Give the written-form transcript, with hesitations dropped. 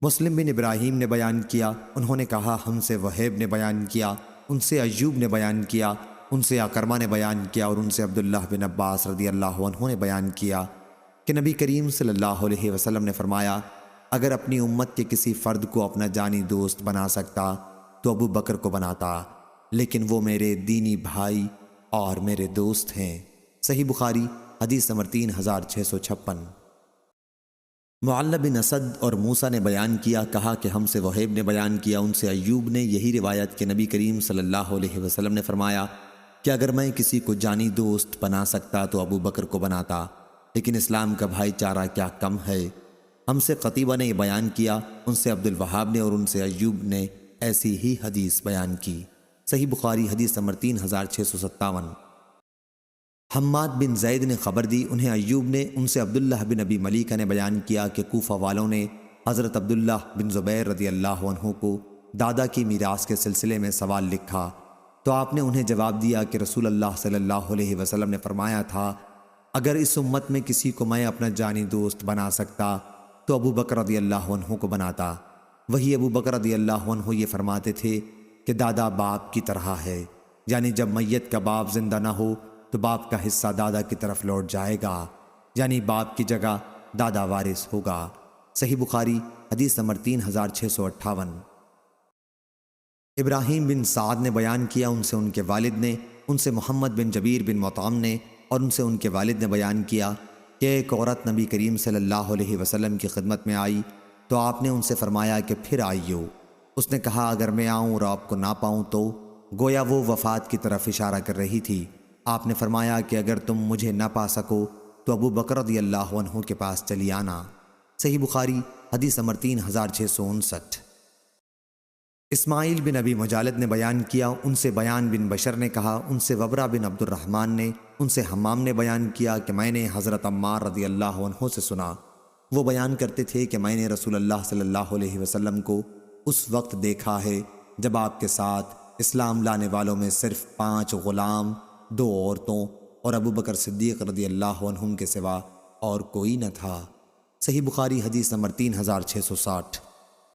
مسلم بن ابراہیم نے بیان کیا، انہوں نے کہا ہم سے وہیب نے بیان کیا، ان سے ایوب نے بیان کیا، ان سے اکرمہ نے بیان کیا، اور ان سے عبداللہ بن عباس رضی اللہ عنہ نے بیان کیا کہ نبی کریم صلی اللہ علیہ وسلم نے فرمایا، اگر اپنی امت کے کسی فرد کو اپنا جانی دوست بنا سکتا تو ابو بکر کو بناتا، لیکن وہ میرے دینی بھائی اور میرے دوست ہیں۔ صحیح بخاری حدیث نمبر 3656۔ معل بن اسد اور موسیٰ نے بیان کیا، کہا کہ ہم سے وہیب نے بیان کیا، ان سے ایوب نے یہی روایت کہ نبی کریم صلی اللہ علیہ وسلم نے فرمایا کہ اگر میں کسی کو جانی دوست بنا سکتا تو ابو بکر کو بناتا، لیکن اسلام کا بھائی چارہ کیا کم ہے۔ ہم سے قتیبہ نے یہ بیان کیا، ان سے عبد الوہاب نے اور ان سے ایوب نے ایسی ہی حدیث بیان کی۔ صحیح بخاری حدیث نمبر 3657۔ حماد بن زید نے خبر دی، انہیں ایوب نے، ان سے عبداللہ بن ابی ملیکہ نے بیان کیا کہ کوفہ والوں نے حضرت عبداللہ بن زبیر رضی اللہ عنہ کو دادا کی میراث کے سلسلے میں سوال لکھا تو آپ نے انہیں جواب دیا کہ رسول اللہ صلی اللہ علیہ وسلم نے فرمایا تھا، اگر اس امت میں کسی کو میں اپنا جانی دوست بنا سکتا تو ابو بکر رضی اللہ عنہ کو بناتا۔ وہی ابو بکر رضی اللہ عنہ یہ فرماتے تھے کہ دادا باپ کی طرح ہے، یعنی جب میت کا باپ زندہ نہ ہو تو باپ کا حصہ دادا کی طرف لوٹ جائے گا، یعنی باپ کی جگہ دادا وارث ہوگا۔ صحیح بخاری حدیث نمبر 3658۔ ابراہیم بن سعد نے بیان کیا، ان سے ان کے والد نے، ان سے محمد بن جبیر بن مطعم نے اور ان سے ان کے والد نے بیان کیا کہ ایک عورت نبی کریم صلی اللہ علیہ وسلم کی خدمت میں آئی تو آپ نے ان سے فرمایا کہ پھر آئیو۔ اس نے کہا اگر میں آؤں اور آپ کو نہ پاؤں تو؟ گویا وہ وفات کی طرف اشارہ کر رہی تھی۔ آپ نے فرمایا کہ اگر تم مجھے نہ پا سکو تو ابو بکر رضی اللہ عنہ کے پاس چلی آنا۔ صحیح بخاری حدیث نمبر 3659۔ اسماعیل بن ابی مجالد نے بیان کیا، ان سے بیان بن بشر نے کہا، ان سے وبرہ بن عبد الرحمن نے، ان سے حمام نے بیان کیا کہ میں نے حضرت عمار رضی اللہ عنہ سے سنا، وہ بیان کرتے تھے کہ میں نے رسول اللہ صلی اللہ علیہ وسلم کو اس وقت دیکھا ہے جب آپ کے ساتھ اسلام لانے والوں میں صرف 5 غلام، 2 عورتوں اور ابو بکر صدیق رضی اللہ عنہم کے سوا اور کوئی نہ تھا۔ صحیح بخاری حدیث نمبر 3660۔